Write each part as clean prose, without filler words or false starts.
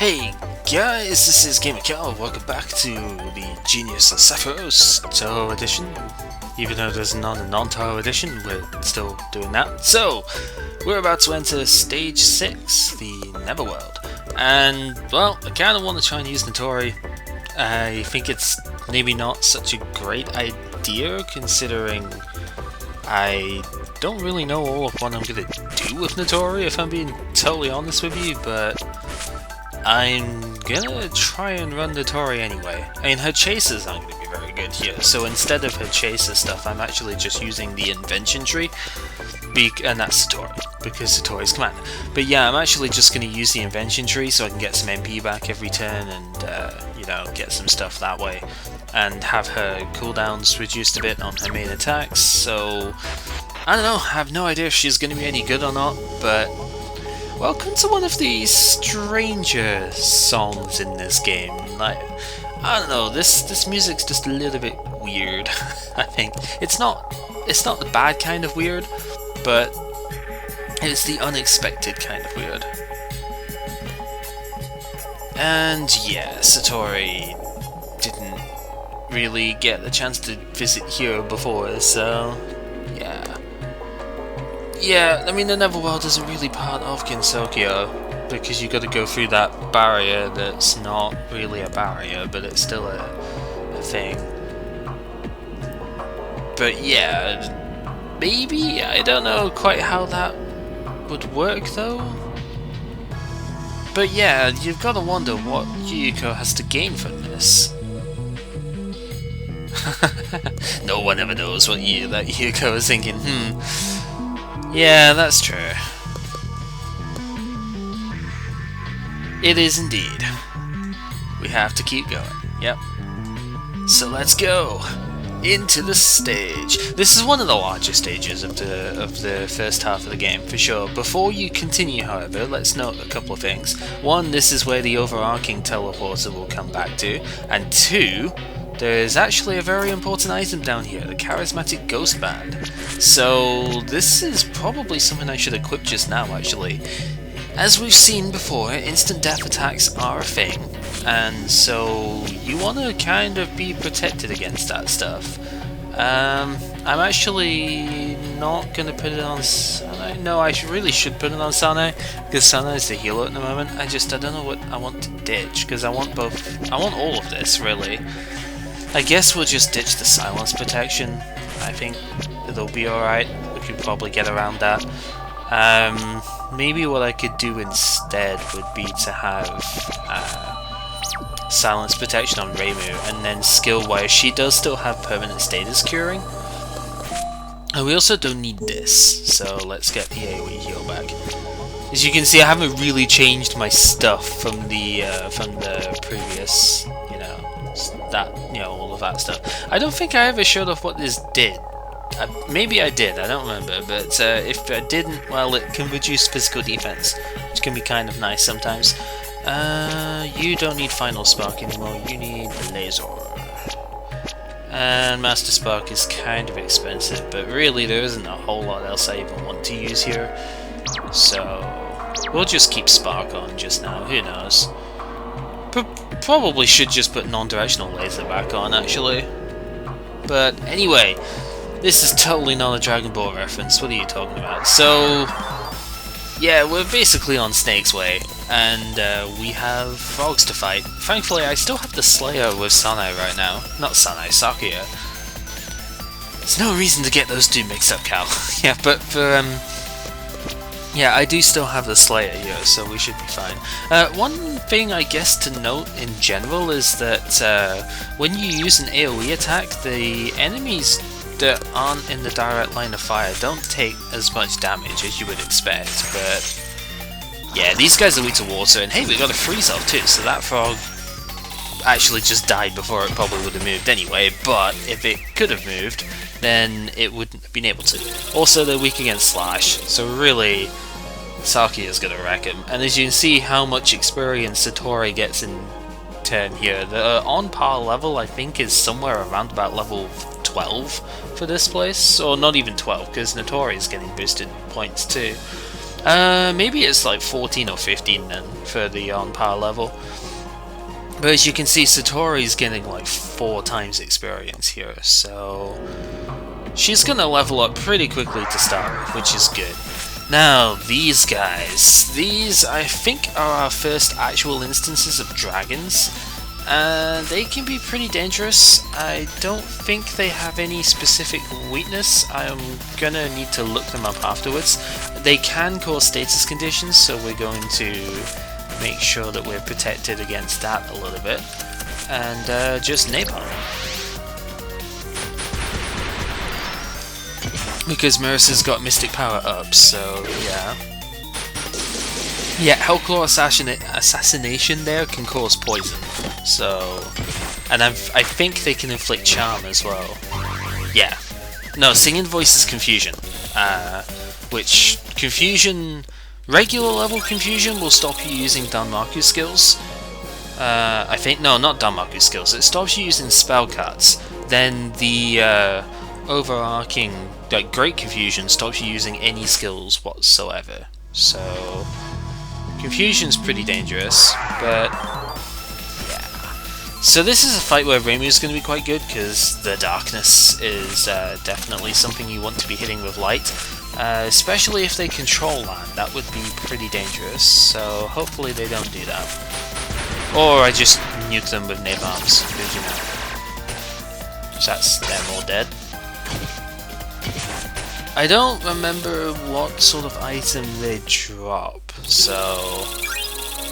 Hey guys, this is GamerCal. Welcome back to the Genius of Sephiroth Touhou edition. Even though there's not a non-Touhou edition, we're still doing that. So, we're about to enter Stage 6, the Netherworld. And, well, I kind of want to try and use Nitori. I think it's maybe not such a great idea, considering I don't really know all of what I'm going to do with Nitori, if I'm being totally honest with you, but I'm gonna try and run Nitori anyway. I mean, her chases aren't gonna be very good here, so instead of her chaser stuff, I'm actually just using the invention tree, and that's Nitori, because Nitori's command. But yeah, I'm actually just gonna use the invention tree so I can get some MP back every turn and, you know, get some stuff that way. And have her cooldowns reduced a bit on her main attacks, so I don't know, I have no idea if she's gonna be any good or not, but welcome to one of the stranger songs in this game. Like, I don't know, this music's just a little bit weird. I think it's not the bad kind of weird, but it's the unexpected kind of weird. And yeah, Satori didn't really get the chance to visit here before, so yeah. Yeah, I mean, the Netherworld isn't really part of Gensokyo, because you got to go through that barrier that's not really a barrier, but it's still a thing. But yeah, maybe, I don't know quite how that would work though. But yeah, you've got to wonder what Yuyuko has to gain from this. No one ever knows what that Yuyuko is thinking, Yeah, that's true. It is indeed. We have to keep going. Yep. So let's go into the stage. This is one of the larger stages of the first half of the game, for sure. Before you continue, however, let's note a couple of things. One, this is where the overarching teleporter will come back to, and two, there's actually a very important item down here, the charismatic ghost band. So this is probably something I should equip just now, actually. As we've seen before, instant death attacks are a thing, and so you want to kind of be protected against that stuff. I'm actually not going to put it on Sanai. No, I really should put it on Sanai, because Sanai is the healer at the moment. I don't know what I want to ditch, because I want all of this, really. I guess we'll just ditch the silence protection. I think it'll be alright. We could probably get around that. Maybe what I could do instead would be to have silence protection on Reimu, and then skill-wise, she does still have permanent status curing. And we also don't need this, so let's get the AoE heal back. As you can see, I haven't really changed my stuff from the previous, all of that stuff. I don't think I ever showed off what this did. Maybe I did, I don't remember, but if I didn't, well, it can reduce physical defense, which can be kind of nice sometimes. You don't need Final Spark anymore, you need the Laser. And Master Spark is kind of expensive, but really there isn't a whole lot else I even want to use here. So we'll just keep Spark on just now, who knows. Probably should just put non-directional laser back on, actually. But anyway, this is totally not a Dragon Ball reference, what are you talking about? So, yeah, we're basically on Snake's Way, and we have frogs to fight. Thankfully, I still have the Slayer with Sanai right now. Not Sanai, Sakuya. There's no reason to get those two mixed up, Cal. Yeah, but for, yeah, I do still have the Slayer here, so we should be fine. One thing I guess to note in general is that when you use an AoE attack, the enemies that aren't in the direct line of fire don't take as much damage as you would expect, but yeah, these guys are weak to water, and hey, we got a freeze-off too, so that frog actually just died before it probably would have moved anyway, but if it could have moved, then it wouldn't have been able to. Also, they're weak against Slash, so really, Saki is going to wreck him. And as you can see how much experience Satori gets in turn here, the on-par level I think is somewhere around about level 12 for this place, or not even 12, because Nitori is getting boosted points too. Maybe it's like 14 or 15 then for the on par level. But as you can see, Satori's getting like 4 times experience here, so she's gonna level up pretty quickly to start with, which is good. Now, these guys. These, I think, are our first actual instances of dragons. And they can be pretty dangerous. I don't think they have any specific weakness. I'm gonna need to look them up afterwards. They can cause status conditions, so we're going to make sure that we're protected against that a little bit. And just napalm. Because Marissa's got Mystic Power up, so yeah. Yeah, Hellclaw Assassination there can cause poison, so... And I think they can inflict Charm as well. Yeah. No, Singing Voice is Confusion. Which, Confusion... Regular level Confusion will stop you using Danmaku skills. I think... No, not Danmaku skills. It stops you using spell cards. Then the overarching... Like, Great Confusion stops you using any skills whatsoever. So... Confusion's pretty dangerous, but yeah. So this is a fight where Reimu's going to be quite good, because the darkness is definitely something you want to be hitting with light, especially if they control land. That would be pretty dangerous, so hopefully they don't do that. Or I just nuke them with napalms, because you know, that's them all dead. I don't remember what sort of item they drop, so...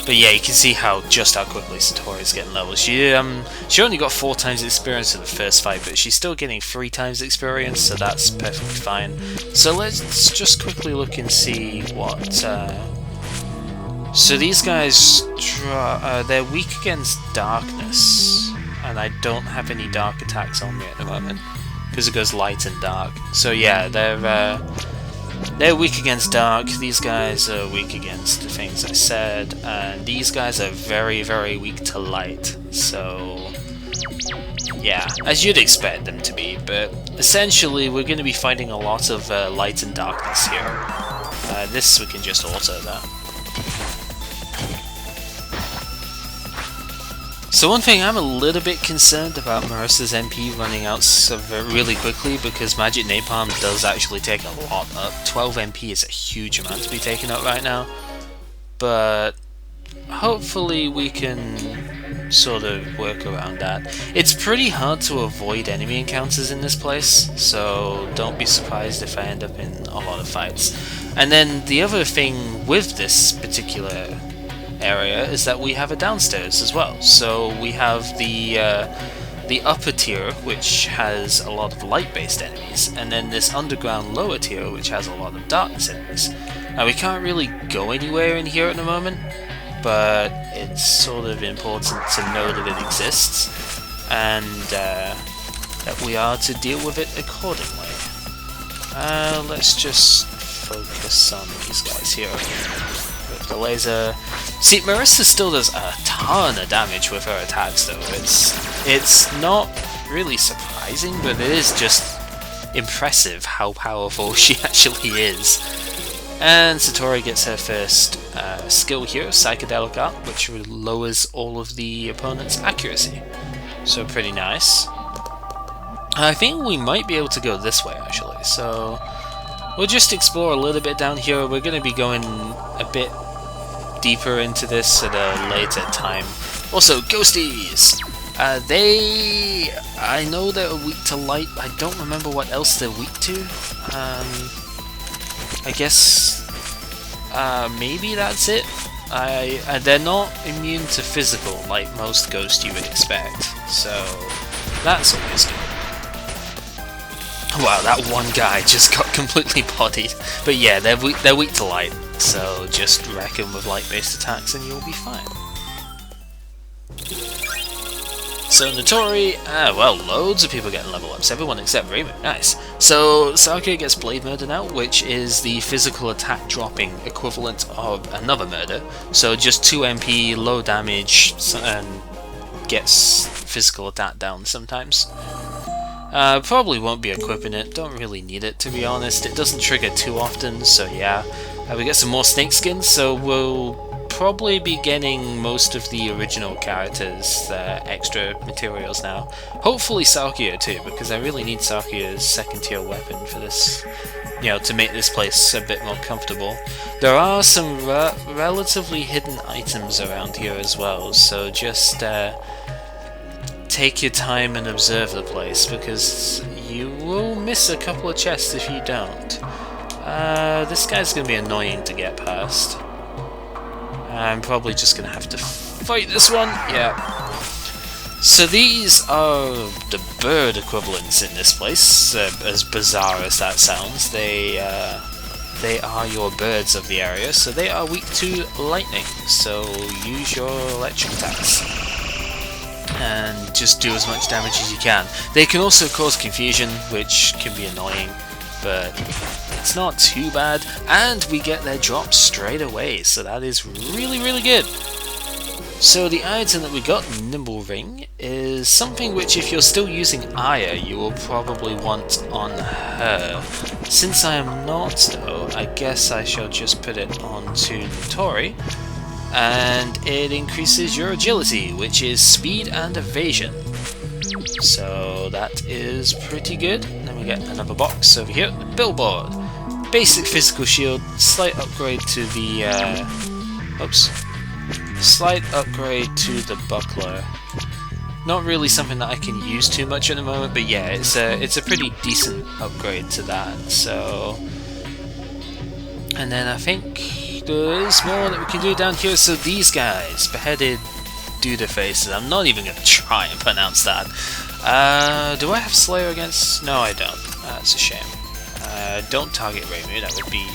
But yeah, you can see just how quickly Satori's getting levels. She only got 4 times experience in the first fight, but she's still getting 3 times experience, so that's perfectly fine. So let's just quickly look and see what... So these guys, they're weak against darkness, and I don't have any dark attacks on me at the moment. Because it goes light and dark. So yeah, they're weak against dark. These guys are weak against the things I said, and these guys are very, very weak to light. So yeah, as you'd expect them to be. But essentially, we're going to be fighting a lot of light and darkness here. This we can just auto that. So one thing, I'm a little bit concerned about Marissa's MP running out really quickly, because Magic Napalm does actually take a lot up. 12 MP is a huge amount to be taken up right now, but hopefully we can sort of work around that. It's pretty hard to avoid enemy encounters in this place, so don't be surprised if I end up in a lot of fights. And then the other thing with this particular area is that we have a downstairs as well. So we have the upper tier, which has a lot of light-based enemies, and then this underground lower tier, which has a lot of darkness enemies. Now we can't really go anywhere in here at the moment, but it's sort of important to know that it exists, and that we are to deal with it accordingly. Let's just focus on these guys here. The laser. See, Marissa still does a ton of damage with her attacks, though. It's not really surprising, but it is just impressive how powerful she actually is. And Satori gets her first skill here, Psychedelic Art, which lowers all of the opponent's accuracy. So pretty nice. I think we might be able to go this way, actually. So we'll just explore a little bit down here. We're going to be going a bit deeper into this at a later time. Also, ghosties! I know they're weak to light. I don't remember what else they're weak to. I guess maybe that's it. They're not immune to physical like most ghosts you would expect, so that's always good. Wow, that one guy just got completely bodied. But yeah, they're weak to light, so just wreck them with light-based attacks and you'll be fine. So Nitori, well, loads of people getting level ups, everyone except Reimu, nice. So Sake gets Blade Murder now, which is the physical attack dropping equivalent of another murder. So just 2 MP, low damage, and gets physical attack down sometimes. Probably won't be equipping it, don't really need it to be honest. It doesn't trigger too often, so yeah. We get some more snake skins, so we'll probably be getting most of the original characters' extra materials now. Hopefully Sakuya too, because I really need Sakuya's second tier weapon for this, you know, to make this place a bit more comfortable. There are some relatively hidden items around here as well, so just take your time and observe the place, because you will miss a couple of chests if you don't. This guy's gonna be annoying to get past. I'm probably just gonna have to fight this one. Yeah. So these are the bird equivalents in this place. As bizarre as that sounds, they are your birds of the area. So they are weak to lightning. So use your electric attacks and just do as much damage as you can. They can also cause confusion, which can be annoying, but it's not too bad, and we get their drops straight away, so that is really, really good. So the item that we got, Nimble Ring, is something which if you're still using Aya, you will probably want on her. Since I am not though, I guess I shall just put it onto Nitori, and it increases your agility, which is speed and evasion. So that is pretty good. Then we get another box over here, the billboard. Basic physical shield, slight upgrade to the slight upgrade to the buckler. Not really something that I can use too much at the moment, but yeah, it's a pretty decent upgrade to that. So, and then I think there's more that we can do down here. So these guys, beheaded Duda faces. I'm not even gonna try and pronounce that. Do I have Slayer against? No, I don't. That's a shame. Don't target Reimu. That would be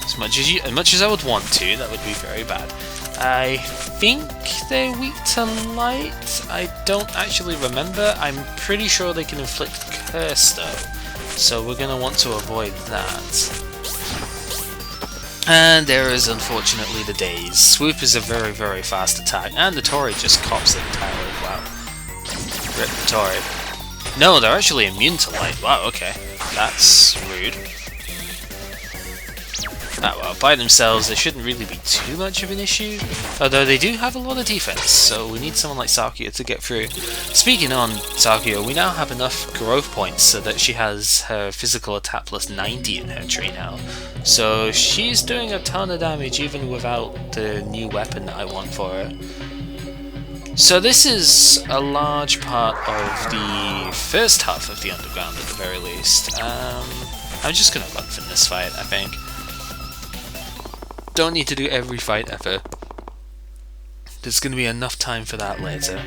as much as I would want to. That would be very bad. I think they're weak to light. I don't actually remember. I'm pretty sure they can inflict curse though, so we're gonna want to avoid that. And there is unfortunately the daze. Swoop is a very, very fast attack, and the Nitori just cops it entirely. Wow. Rip Nitori. No, they're actually immune to light. Wow, okay. That's rude. Ah well, by themselves they shouldn't really be too much of an issue, although they do have a lot of defense, so we need someone like Sakuya to get through. Speaking on Sakuya, we now have enough growth points so that she has her physical attack plus 90 in her tree now, so she's doing a ton of damage even without the new weapon that I want for her. So this is a large part of the first half of the Underground at the very least. I'm just gonna run from this fight, I think. Don't need to do every fight ever. There's going to be enough time for that later.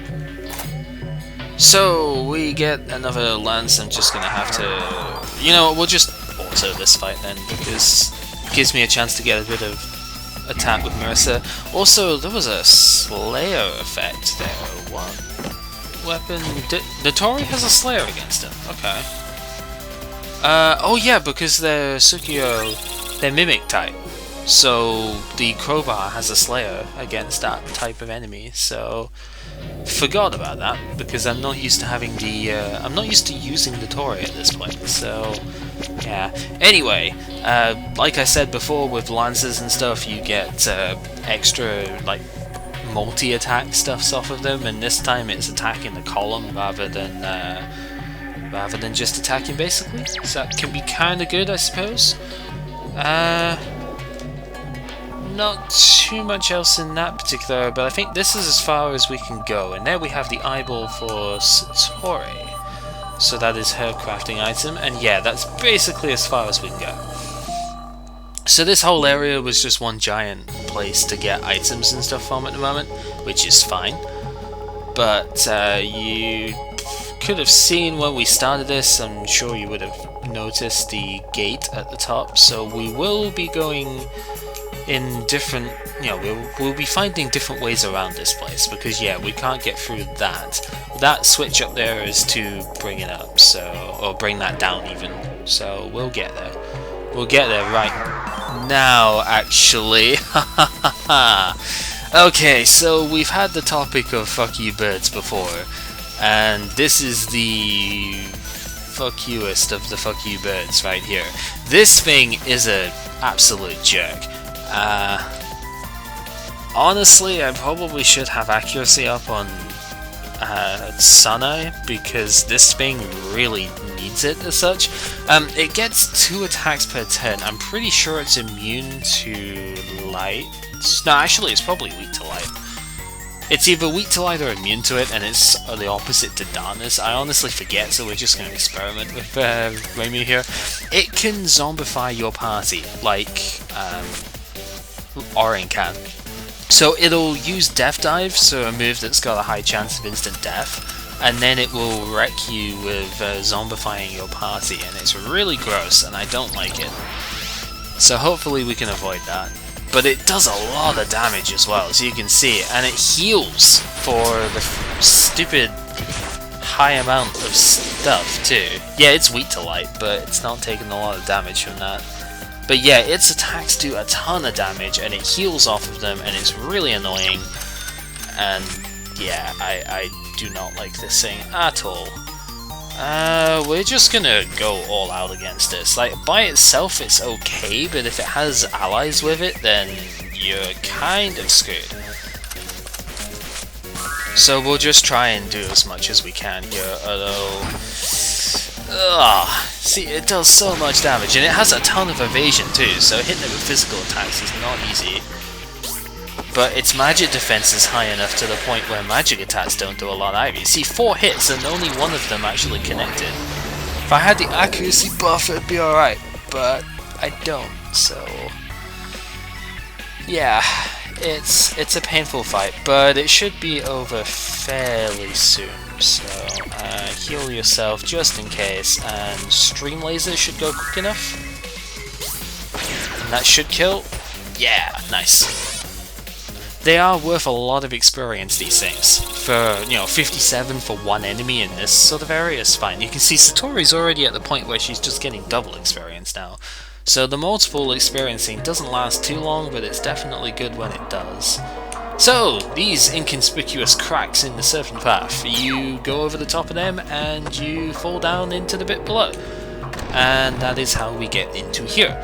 So we get another lance. I'm just going to have to... You know, we'll just auto this fight then, because it gives me a chance to get a bit of attack with Marissa. Also, there was a Slayer effect there. What weapon? Nitori has a Slayer against him. Okay. Oh yeah, because they're Tsukuyo, they're Mimic type. So the crowbar has a Slayer against that type of enemy, so forgot about that because I'm not used to having the I'm not used to using the Nitori at this point, so yeah. Anyway, like I said before, with lances and stuff you get extra like multi-attack stuffs off of them, and this time it's attacking the column rather than just attacking basically, so that can be kinda good I suppose. Not too much else in that particular, but I think this is as far as we can go. And there we have the eyeball for Satori. So that is her crafting item, and yeah, that's basically as far as we can go. So this whole area was just one giant place to get items and stuff from at the moment, which is fine. But you could have seen when we started this, I'm sure you would have noticed the gate at the top, so we will be going in different, you know, we'll be finding different ways around this place, because yeah, we can't get through that. That switch up there is to bring it up, so, or bring that down even, so we'll get there. We'll get there right now, actually. Okay, so we've had the topic of fuck you birds before, and this is the fuck youest of the fuck you birds right here. This thing is an absolute jerk. Honestly, I probably should have accuracy up on Sunai, because this thing really needs it as such. It gets 2 attacks per turn. I'm pretty sure it's immune to light. No, actually it's probably weak to light. It's either weak to light or immune to it, and it's the opposite to darkness. I honestly forget, so we're just going to experiment with Ramu here. It can zombify your party, like Wherein can. So it'll use Death Dive, so a move that's got a high chance of instant death, and then it will wreck you with zombifying your party, and it's really gross, and I don't like it. So hopefully we can avoid that. But it does a lot of damage as well, as you can see, and it heals for the stupid high amount of stuff too. Yeah, it's weak to light, but it's not taking a lot of damage from that. But yeah, its attacks do a ton of damage, and it heals off of them, and it's really annoying. And yeah, I do not like this thing at all. We're just gonna go all out against this. Like, by itself it's okay, but if it has allies with it, then you're kind of screwed. So we'll just try and do as much as we can here, although... see, it does so much damage, and it has a ton of evasion too, so hitting it with physical attacks is not easy. But its magic defense is high enough to the point where magic attacks don't do a lot either. You see, 4 hits and only one of them actually connected. If I had the accuracy buff, it'd be alright, but I don't, so... yeah, it's a painful fight, but it should be over fairly soon. So, heal yourself just in case, and Stream Laser should go quick enough. And that should kill. Yeah, nice. They are worth a lot of experience, these things. For, 57 for one enemy in this sort of area is fine. You can see Satori's already at the point where she's just getting double experience now. So the multiple experiencing doesn't last too long, but it's definitely good when it does. So, these inconspicuous cracks in the serpent path, you go over the top of them and you fall down into the bit below. And that is how we get into here.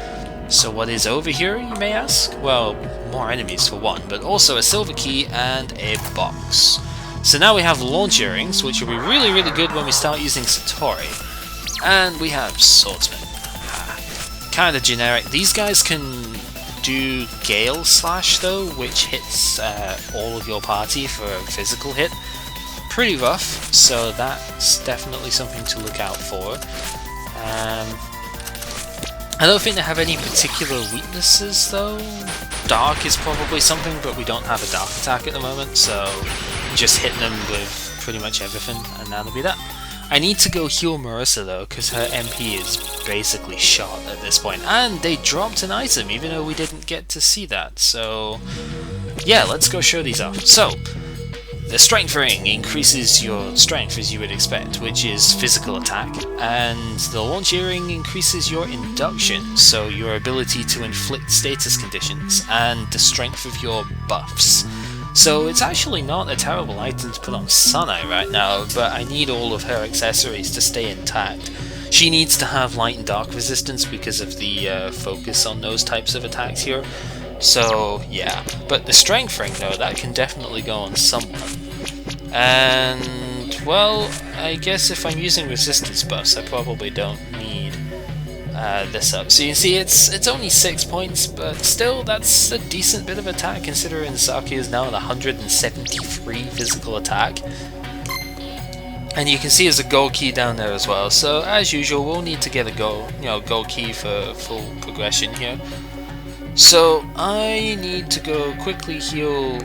So what is over here, you may ask? Well, more enemies for one, but also a silver key and a box. So now we have launch earrings, which will be really, really good when we start using Satori. And we have swordsman. Kinda generic. These guys can do Gale Slash though, which hits all of your party for a physical hit. Pretty rough, so that's definitely something to look out for. I don't think they have any particular weaknesses though. Dark is probably something, but we don't have a dark attack at the moment, so just hitting them with pretty much everything, and that'll be that. I need to go heal Marissa though, because her MP is basically shot at this point. And they dropped an item, even though we didn't get to see that. So, yeah, let's go show these off. So, the Strength Ring increases your strength, as you would expect, which is physical attack. And the Launch Earring increases your induction, so your ability to inflict status conditions, and the strength of your buffs. So it's actually not a terrible item to put on Sunai right now, but I need all of her accessories to stay intact. She needs to have light and dark resistance because of the focus on those types of attacks here. So yeah, but the Strength Ring though, that can definitely go on someone. And well, I guess if I'm using resistance buffs, I probably don't need this up. So you can see it's only 6 points, but still that's a decent bit of attack considering Saki is now at 173 physical attack. And you can see there's a gold key down there as well. So as usual, we'll need to get a gold key for full progression here. So I need to go quickly heal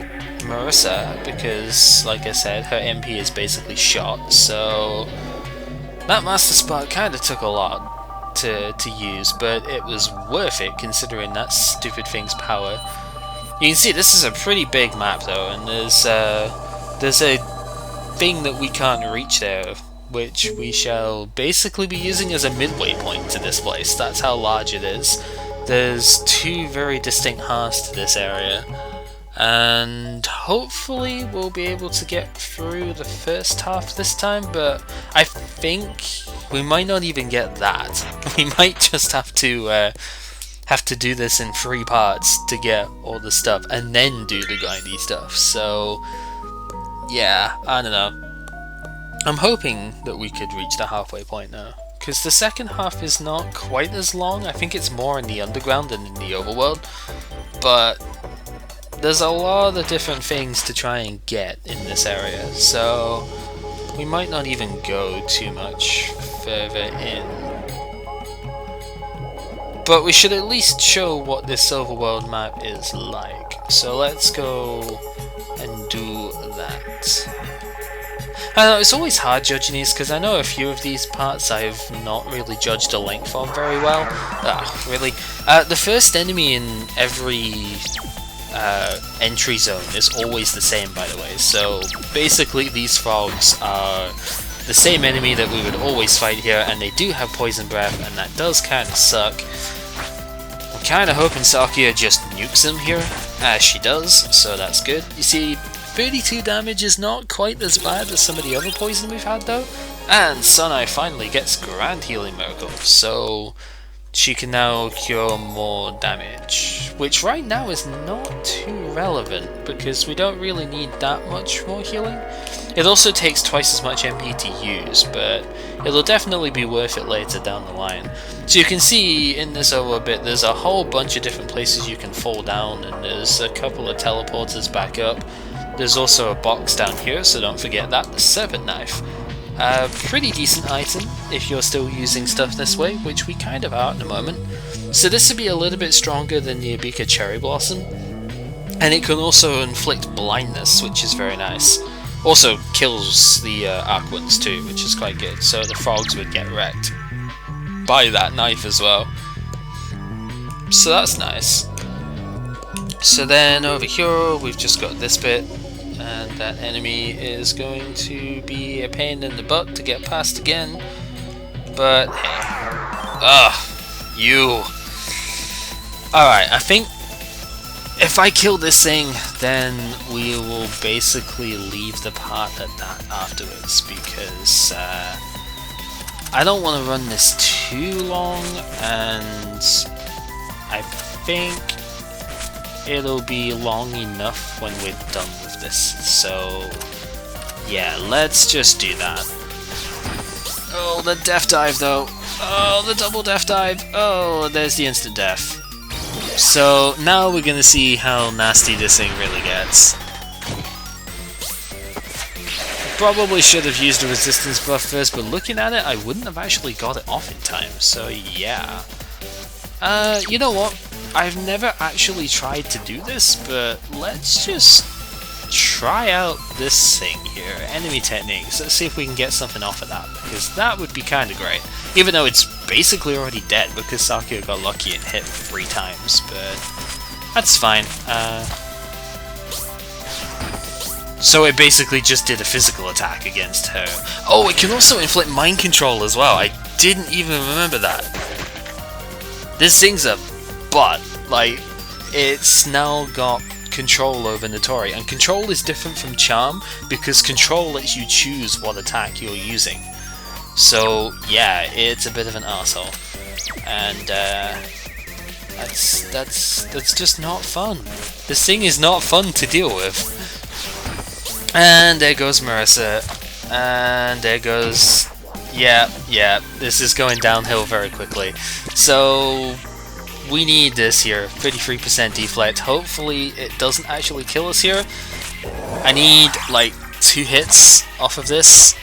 Marissa because, like I said, her MP is basically shot. So that Master Spark kind of took a lot to use, but it was worth it considering that stupid thing's power. You can see this is a pretty big map though, and there's a thing that we can't reach there, which we shall basically be using as a midway point to this place. That's how large it is. There's 2 very distinct hearths to this area, and hopefully we'll be able to get through the first half this time, but I think we might not even get that. We might just have to have to do this in 3 parts to get all the stuff, and then do the grindy stuff. So, yeah, I don't know. I'm hoping that we could reach the halfway point now, because the second half is not quite as long. I think it's more in the Underground than in the Overworld, but there's a lot of different things to try and get in this area, so we might not even go too much further in. But we should at least show what this Overworld map is like, so let's go and do that. I know, it's always hard judging these, because I know a few of these parts I've not really judged the length of very well. Really? The first enemy in every entry zone is always the same, by the way. So basically these frogs are the same enemy that we would always fight here, and they do have poison breath, and that does kind of suck. I'm kind of hoping Sakuya just nukes him here, as she does, so that's good. You see, 32 damage is not quite as bad as some of the other poison we've had though, and Sunai finally gets Grand Healing Miracle, so she can now cure more damage, which right now is not too relevant because we don't really need that much more healing. It also takes twice as much MP to use, but it'll definitely be worth it later down the line. So you can see in this over bit there's a whole bunch of different places you can fall down, and there's a couple of teleporters back up. There's also a box down here, so don't forget that, the Serpent Knife. Pretty decent item if you're still using stuff this way, which we kind of are at the moment. So this would be a little bit stronger than the Abika Cherry Blossom, and it can also inflict blindness, which is very nice. Also kills the arc ones too, which is quite good, so the frogs would get wrecked by that knife as well. So that's nice. So then over here we've just got this bit, and that enemy is going to be a pain in the butt to get past again, but hey. You! Alright, I think if I kill this thing, then we will basically leave the part at that afterwards, because I don't want to run this too long, and I think it'll be long enough when we're done with this. So yeah, let's just do that. Oh, the death dive though. Oh, the double death dive. Oh, there's the instant death. So now we're gonna see how nasty this thing really gets. Probably should have used a resistance buff first, but looking at it, I wouldn't have actually got it off in time, so yeah. You know what? I've never actually tried to do this, but let's just try out this thing here, enemy techniques. Let's see if we can get something off of that, because that would be kind of great. Even though it's basically already dead, because Sakuya got lucky and hit 3 times, but that's fine. So it basically just did a physical attack against her. Oh, it can also inflict mind control as well. I didn't even remember that. This thing's a butt. Like, it's now got control over Nitori, and control is different from charm because control lets you choose what attack you're using. So yeah, it's a bit of an arsehole, and that's just not fun. This thing is not fun to deal with. And there goes Marissa, and there goes, yeah, this is going downhill very quickly. So we need this here, 33% deflect. Hopefully it doesn't actually kill us here. I need like 2 hits off of this.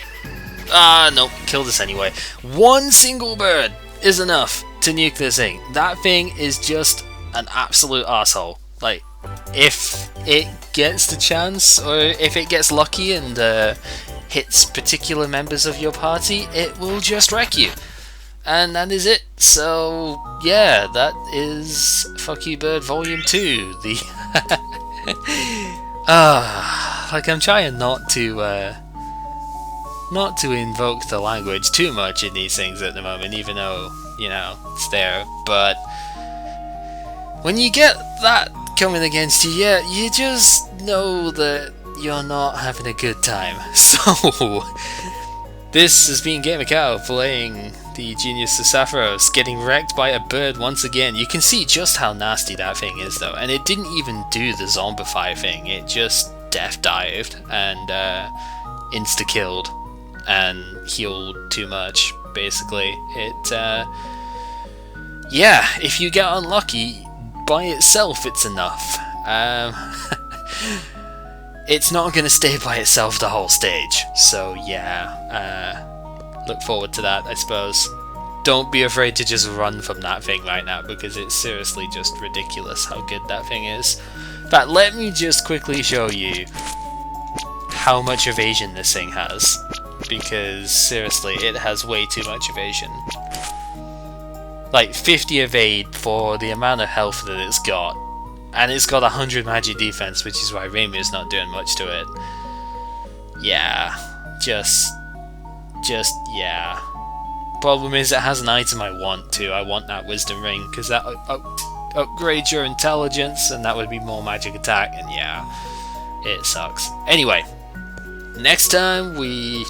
Nope, killed us anyway. 1 single bird is enough to nuke this thing. That thing is just an absolute asshole. Like, if it gets the chance, or if it gets lucky and hits particular members of your party, it will just wreck you. And that is it. So yeah, that is Fuck You Bird Volume 2. The like, I'm trying not to invoke the language too much in these things at the moment, even though, you know, it's there. But when you get that coming against you, yeah, you just know that you're not having a good time. So this has been Gamer Cow playing the genius of Sapphiros getting wrecked by a bird once again. You can see just how nasty that thing is though, and it didn't even do the zombify thing, it just death dived and insta-killed and healed too much, basically. Yeah, if you get unlucky, by itself it's enough. It's not going to stay by itself the whole stage, so yeah, look forward to that, I suppose. Don't be afraid to just run from that thing right now, because it's seriously just ridiculous how good that thing is. But let me just quickly show you how much evasion this thing has, because seriously, it has way too much evasion. Like 50 evade for the amount of health that it's got, and it's got 100 magic defense, which is why Reimu's not doing much to it. Yeah, just yeah. Problem is, it has an item I want too. I want that wisdom ring, because that upgrades your intelligence, and that would be more magic attack, and yeah, it sucks. Anyway, next time we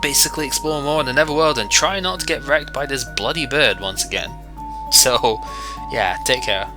basically explore more in the Netherworld and try not to get wrecked by this bloody bird once again. So, yeah, take care.